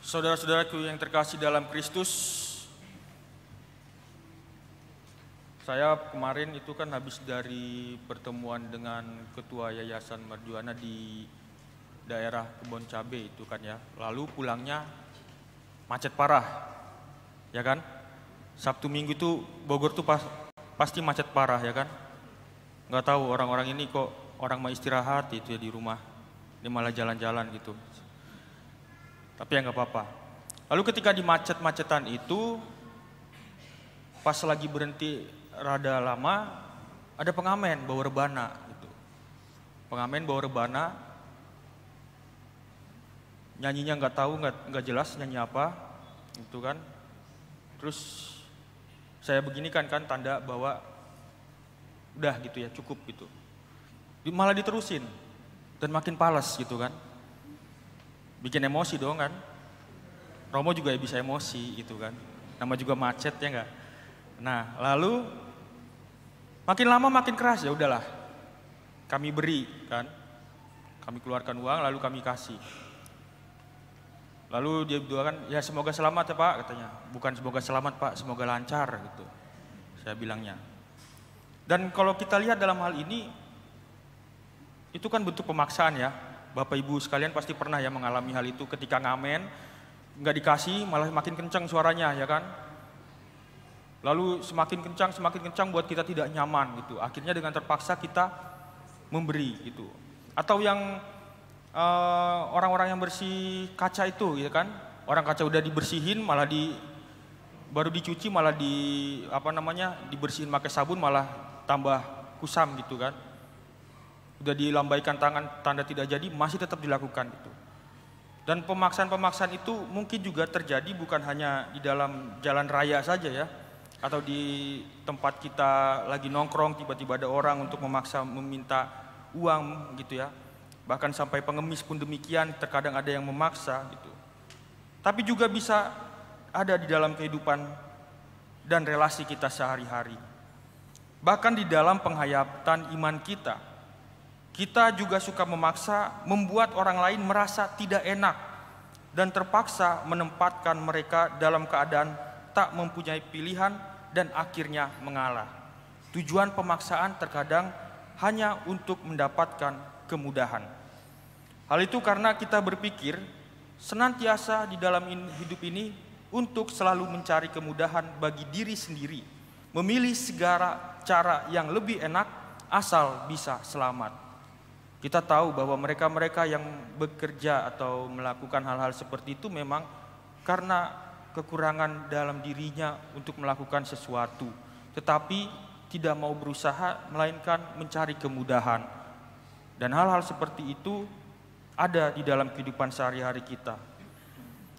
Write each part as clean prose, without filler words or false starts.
Saudara-saudaraku yang terkasih dalam Kristus, saya kemarin itu kan habis dari pertemuan dengan Ketua Yayasan Merjuana di daerah Kebon Cabe itu kan ya. Lalu pulangnya macet parah, ya kan? Sabtu Minggu itu Bogor tuh pasti macet parah, ya kan? Nggak tahu orang-orang ini kok orang mau istirahat itu ya di rumah, dia malah jalan-jalan gitu. Tapi ya nggak apa-apa. Lalu ketika di macet-macetan itu, pas lagi berhenti rada lama, ada pengamen bawa rebana gitu. Pengamen bawa rebana, nyanyinya nggak tahu, nggak jelas nyanyi apa, gitu kan. Terus saya beginikan kan tanda bahwa udah gitu ya, cukup gitu. Malah diterusin dan makin palas gitu kan. Bikin emosi dong kan. Romo juga bisa emosi gitu kan. Nama juga macet ya enggak. Nah, lalu makin lama makin keras, ya udahlah. Kami beri kan. Kami keluarkan uang lalu kami kasih. Lalu dia doakan, ya semoga selamat ya Pak katanya. Bukan semoga selamat Pak, semoga lancar gitu. Saya bilangnya. Dan kalau kita lihat dalam hal ini, itu kan bentuk pemaksaan ya. Bapak Ibu sekalian pasti pernah ya mengalami hal itu ketika ngamen, nggak dikasih malah makin kencang suaranya ya kan. Lalu semakin kencang buat kita tidak nyaman gitu. Akhirnya dengan terpaksa kita memberi gitu. Atau yang orang-orang yang bersih kaca itu ya kan. Orang kaca udah dibersihin malah baru dicuci malah dibersihin pakai sabun malah tambah kusam gitu kan. Udah dilambaikan tangan tanda tidak jadi masih tetap dilakukan gitu. Dan pemaksaan-pemaksaan itu mungkin juga terjadi bukan hanya di dalam jalan raya saja ya, atau di tempat kita lagi nongkrong tiba-tiba ada orang untuk meminta uang gitu ya. Bahkan sampai pengemis pun demikian, terkadang ada yang memaksa gitu. Tapi juga bisa ada di dalam kehidupan dan relasi kita sehari-hari. Bahkan di dalam penghayatan iman kita juga suka memaksa membuat orang lain merasa tidak enak dan terpaksa menempatkan mereka dalam keadaan tak mempunyai pilihan dan akhirnya mengalah. Tujuan pemaksaan terkadang hanya untuk mendapatkan kemudahan. Hal itu karena kita berpikir senantiasa di dalam hidup ini untuk selalu mencari kemudahan bagi diri sendiri, memilih segala cara yang lebih enak asal bisa selamat. Kita tahu bahwa mereka-mereka yang bekerja atau melakukan hal-hal seperti itu memang karena kekurangan dalam dirinya untuk melakukan sesuatu, tetapi tidak mau berusaha melainkan mencari kemudahan. Dan hal-hal seperti itu ada di dalam kehidupan sehari-hari kita.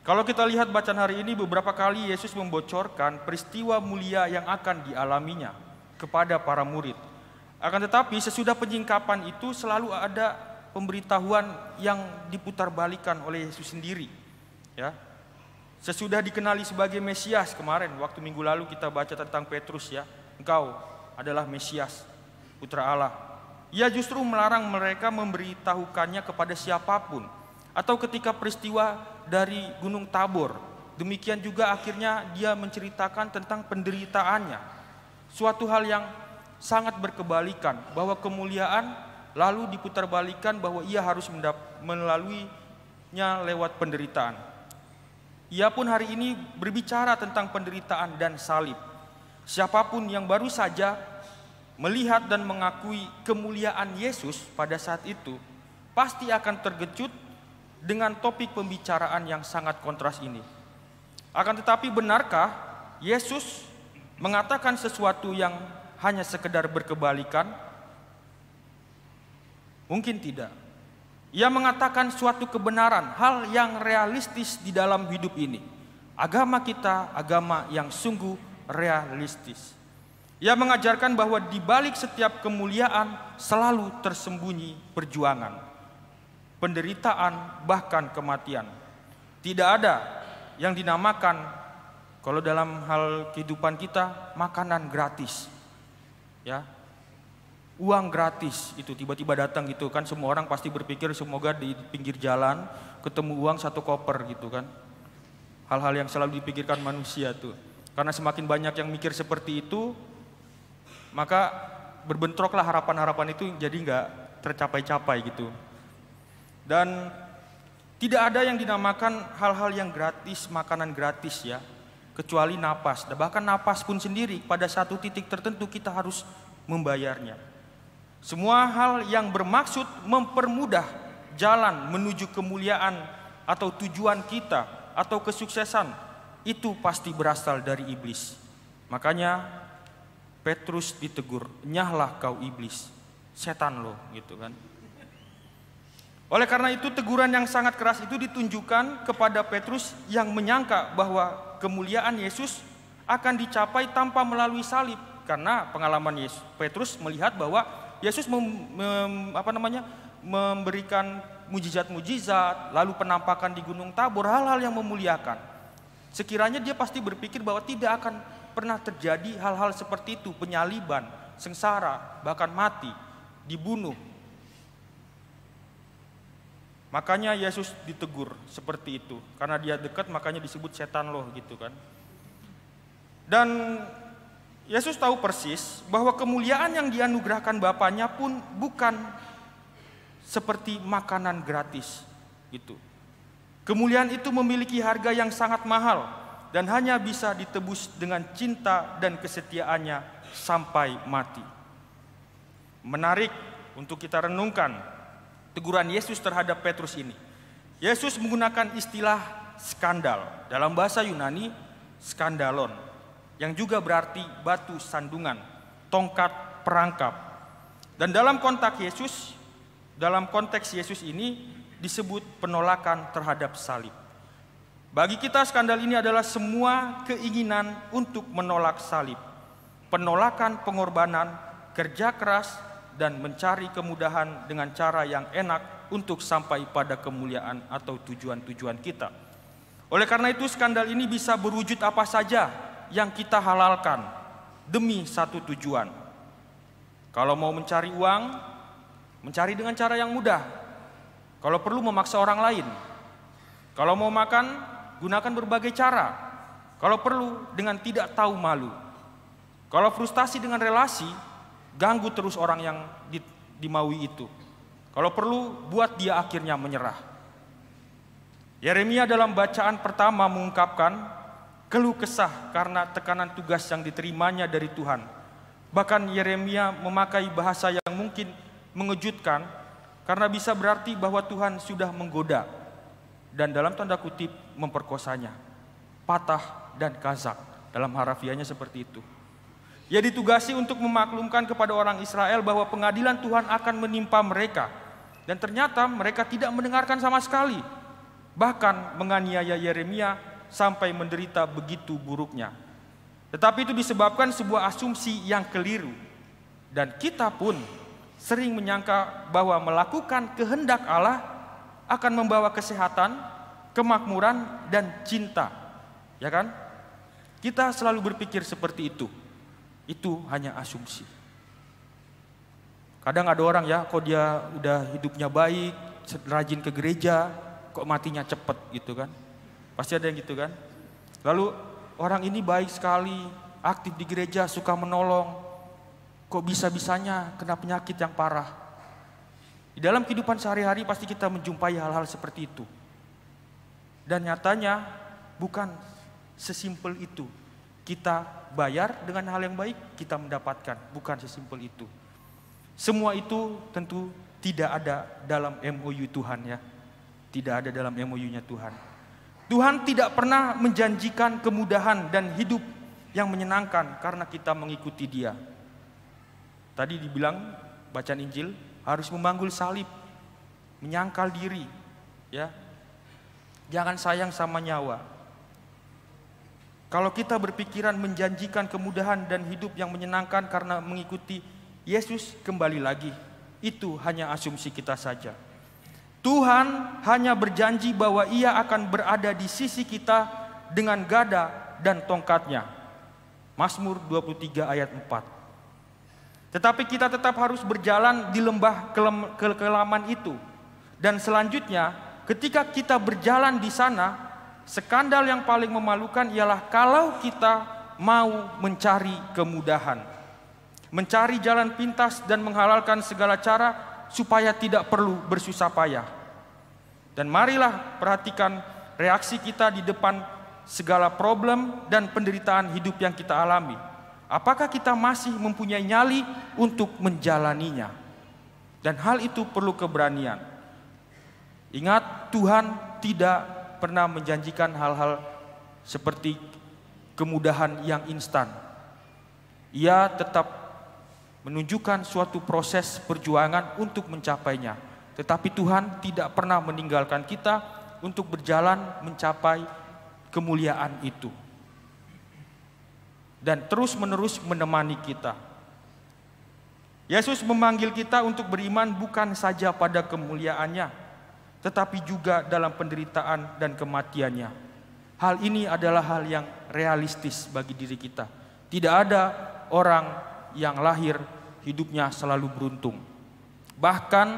Kalau kita lihat bacaan hari ini, beberapa kali Yesus membocorkan peristiwa mulia yang akan dialaminya kepada para murid. Akan tetapi sesudah penyingkapan itu selalu ada pemberitahuan yang diputarbalikkan oleh Yesus sendiri. Ya. Sesudah dikenali sebagai Mesias kemarin, waktu minggu lalu kita baca tentang Petrus ya. Engkau adalah Mesias, Putra Allah. Ia justru melarang mereka memberitahukannya kepada siapapun. Atau ketika peristiwa dari Gunung Tabor, demikian juga akhirnya dia menceritakan tentang penderitaannya. Suatu hal yang sangat berkebalikan, bahwa kemuliaan lalu diputarbalikkan bahwa ia harus melaluinya lewat penderitaan. Ia pun hari ini berbicara tentang penderitaan dan salib. Siapapun yang baru saja melihat dan mengakui kemuliaan Yesus pada saat itu pasti akan terkejut dengan topik pembicaraan yang sangat kontras ini. Akan tetapi benarkah Yesus mengatakan sesuatu yang hanya sekedar berkebalikan? Mungkin tidak. Ia mengatakan suatu kebenaran, hal yang realistis di dalam hidup ini. Agama kita, agama yang sungguh realistis. Ia mengajarkan bahwa di balik setiap kemuliaan selalu tersembunyi perjuangan, penderitaan, bahkan kematian. Tidak ada yang dinamakan, kalau dalam hal kehidupan kita, makanan gratis. Ya, uang gratis itu tiba-tiba datang gitu kan, semua orang pasti berpikir semoga di pinggir jalan ketemu uang 1 koper gitu kan. hal-hal yang selalu dipikirkan manusia tuh. Karena semakin banyak yang mikir seperti itu, maka berbentroklah harapan-harapan itu jadi nggak tercapai-capai gitu. Dan tidak ada yang dinamakan hal-hal yang gratis, makanan gratis ya, kecuali napas. Bahkan napas pun sendiri pada satu titik tertentu kita harus membayarnya. Semua hal yang bermaksud mempermudah jalan menuju kemuliaan atau tujuan kita atau kesuksesan itu pasti berasal dari iblis. Makanya Petrus ditegur, "Nyahlah kau iblis, setan lo," gitu kan. Oleh karena itu teguran yang sangat keras itu ditunjukkan kepada Petrus yang menyangka bahwa kemuliaan Yesus akan dicapai tanpa melalui salib. Karena pengalaman Petrus melihat bahwa Yesus memberikan mujizat-mujizat, lalu penampakan di Gunung Tabor, hal-hal yang memuliakan. Sekiranya dia pasti berpikir bahwa tidak akan pernah terjadi hal-hal seperti itu, penyaliban, sengsara, bahkan mati, dibunuh. Makanya Yesus ditegur seperti itu. Karena dia dekat makanya disebut setan loh gitu kan. Dan Yesus tahu persis bahwa kemuliaan yang dianugerahkan Bapaknya pun bukan seperti makanan gratis gitu. Kemuliaan itu memiliki harga yang sangat mahal dan hanya bisa ditebus dengan cinta dan kesetiaannya sampai mati. Menarik untuk kita renungkan teguran Yesus terhadap Petrus ini. Yesus menggunakan istilah skandal. Dalam bahasa Yunani, skandalon, yang juga berarti batu sandungan, tongkat perangkap. Dan dalam konteks Yesus ini disebut penolakan terhadap salib. Bagi kita skandal ini adalah semua keinginan untuk menolak salib, penolakan pengorbanan, kerja keras, dan mencari kemudahan dengan cara yang enak untuk sampai pada kemuliaan atau tujuan-tujuan kita. Oleh karena itu skandal ini bisa berwujud apa saja yang kita halalkan demi satu tujuan. Kalau mau mencari uang, mencari dengan cara yang mudah. Kalau perlu memaksa orang lain. Kalau mau makan, gunakan berbagai cara. Kalau perlu dengan tidak tahu malu. Kalau frustasi dengan relasi, ganggu terus orang yang dimaui itu. Kalau perlu, buat dia akhirnya menyerah. Yeremia dalam bacaan pertama mengungkapkan keluh kesah karena tekanan tugas yang diterimanya dari Tuhan. Bahkan Yeremia memakai bahasa yang mungkin mengejutkan karena bisa berarti bahwa Tuhan sudah menggoda dan dalam tanda kutip memperkosanya. Patah dan kazak, dalam harafiahnya seperti itu. Ia ditugasi untuk memaklumkan kepada orang Israel bahwa pengadilan Tuhan akan menimpa mereka. Dan ternyata mereka tidak mendengarkan sama sekali. Bahkan menganiaya Yeremia sampai menderita begitu buruknya. Tetapi itu disebabkan sebuah asumsi yang keliru. Dan kita pun sering menyangka bahwa melakukan kehendak Allah akan membawa kesehatan, kemakmuran, dan cinta. Ya kan? Kita selalu berpikir seperti itu. Itu hanya asumsi. Kadang ada orang ya, kok dia udah hidupnya baik, rajin ke gereja, kok matinya cepet gitu kan. Pasti ada yang gitu kan. Lalu orang ini baik sekali, aktif di gereja, suka menolong, kok bisa-bisanya kena penyakit yang parah. Di dalam kehidupan sehari-hari pasti kita menjumpai hal-hal seperti itu. Dan nyatanya bukan sesimpel itu. Kita bayar dengan hal yang baik, kita mendapatkan. Bukan sesimpel itu. Semua itu tentu tidak ada dalam MOU Tuhan ya. Tidak ada dalam MOU-nya Tuhan. Tuhan tidak pernah menjanjikan kemudahan dan hidup yang menyenangkan karena kita mengikuti Dia. Tadi dibilang bacaan Injil harus memanggul salib, menyangkal diri, ya. Jangan sayang sama nyawa. Kalau kita berpikiran menjanjikan kemudahan dan hidup yang menyenangkan karena mengikuti Yesus, kembali lagi, itu hanya asumsi kita saja. Tuhan hanya berjanji bahwa Ia akan berada di sisi kita dengan gada dan tongkatnya. Mazmur 23 ayat 4. Tetapi kita tetap harus berjalan di lembah kekelaman itu. Dan selanjutnya, ketika kita berjalan di sana, skandal yang paling memalukan ialah kalau kita mau mencari kemudahan, mencari jalan pintas dan menghalalkan segala cara supaya tidak perlu bersusah payah. Dan marilah perhatikan reaksi kita di depan segala problem dan penderitaan hidup yang kita alami. Apakah kita masih mempunyai nyali untuk menjalaninya? Dan hal itu perlu keberanian. Ingat, Tuhan tidak pernah menjanjikan hal-hal seperti kemudahan yang instan. Ia tetap menunjukkan suatu proses perjuangan untuk mencapainya. Tetapi Tuhan tidak pernah meninggalkan kita untuk berjalan mencapai kemuliaan itu. Dan terus-menerus menemani kita. Yesus memanggil kita untuk beriman bukan saja pada kemuliaannya, tetapi juga dalam penderitaan dan kematiannya. Hal ini adalah hal yang realistis bagi diri kita. Tidak ada orang yang lahir hidupnya selalu beruntung. Bahkan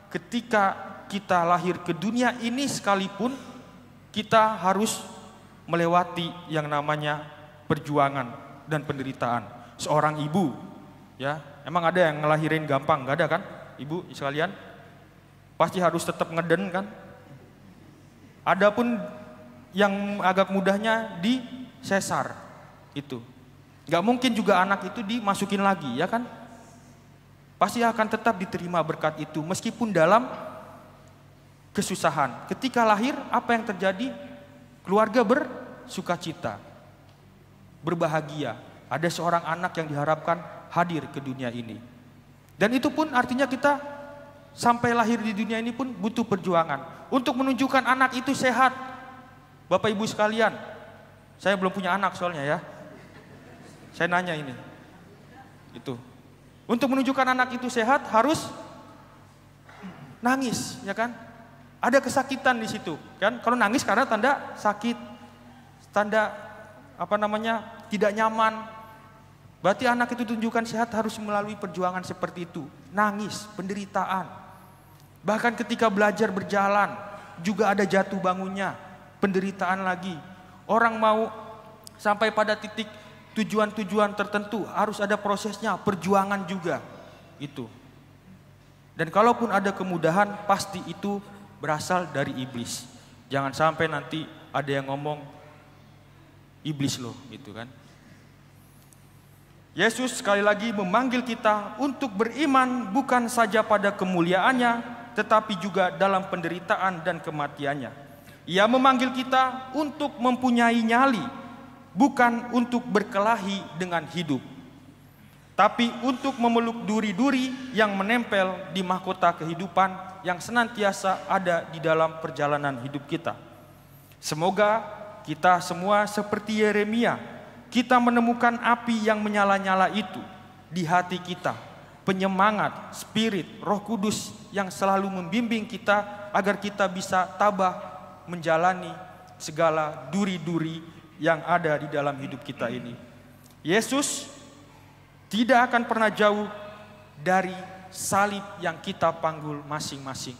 ketika kita lahir ke dunia ini sekalipun, kita harus melewati yang namanya perjuangan dan penderitaan. Seorang ibu, ya, emang ada yang ngelahirin gampang? Gak ada kan, ibu sekalian? Pasti harus tetap ngeden kan? Adapun yang agak mudahnya di sesar itu, gak mungkin juga anak itu dimasukin lagi, ya kan? Pasti akan tetap diterima berkat itu, meskipun dalam kesusahan. Ketika lahir, apa yang terjadi? Keluarga bersukacita, berbahagia. Ada seorang anak yang diharapkan hadir ke dunia ini. Dan itu pun artinya kita sampai lahir di dunia ini pun butuh perjuangan untuk menunjukkan anak itu sehat. Bapak Ibu sekalian, saya belum punya anak soalnya ya. Saya nanya ini. Itu. Untuk menunjukkan anak itu sehat harus nangis, ya kan? Ada kesakitan di situ, kan? Kalau nangis karena tanda sakit, tanda tidak nyaman. Berarti anak itu tunjukkan sehat harus melalui perjuangan seperti itu. Nangis, penderitaan. Bahkan ketika belajar berjalan juga ada jatuh bangunnya, penderitaan lagi. Orang mau sampai pada titik tujuan-tujuan tertentu harus ada prosesnya, perjuangan juga. Itu. Dan kalaupun ada kemudahan, pasti itu berasal dari iblis. Jangan sampai nanti ada yang ngomong iblis loh, gitu kan. Yesus sekali lagi memanggil kita untuk beriman bukan saja pada kemuliaannya, tetapi juga dalam penderitaan dan kematiannya. Ia memanggil kita untuk mempunyai nyali, bukan untuk berkelahi dengan hidup, tapi untuk memeluk duri-duri yang menempel di mahkota kehidupan yang senantiasa ada di dalam perjalanan hidup kita. Semoga kita semua seperti Yeremia, kita menemukan api yang menyala-nyala itu di hati kita, penyemangat, spirit, Roh Kudus yang selalu membimbing kita agar kita bisa tabah menjalani segala duri-duri yang ada di dalam hidup kita ini. Yesus tidak akan pernah jauh dari salib yang kita panggul masing-masing.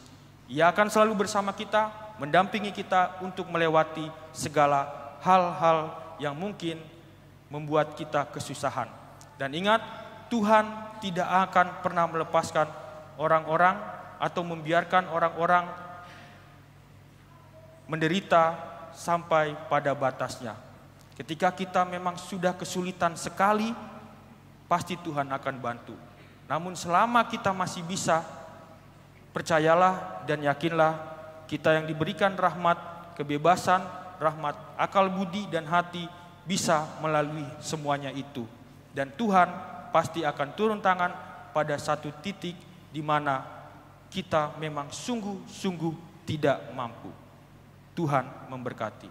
Ia akan selalu bersama kita, mendampingi kita untuk melewati segala hal-hal yang mungkin membuat kita kesusahan. Dan ingat, Tuhan tidak akan pernah melepaskan orang-orang atau membiarkan orang-orang menderita sampai pada batasnya. Ketika kita memang sudah kesulitan sekali, pasti Tuhan akan bantu. Namun selama kita masih bisa, percayalah dan yakinlah, kita yang diberikan rahmat, kebebasan, rahmat, akal budi dan hati bisa melalui semuanya itu. Dan Tuhan pasti akan turun tangan pada satu titik di mana kita memang sungguh-sungguh tidak mampu. Tuhan memberkati.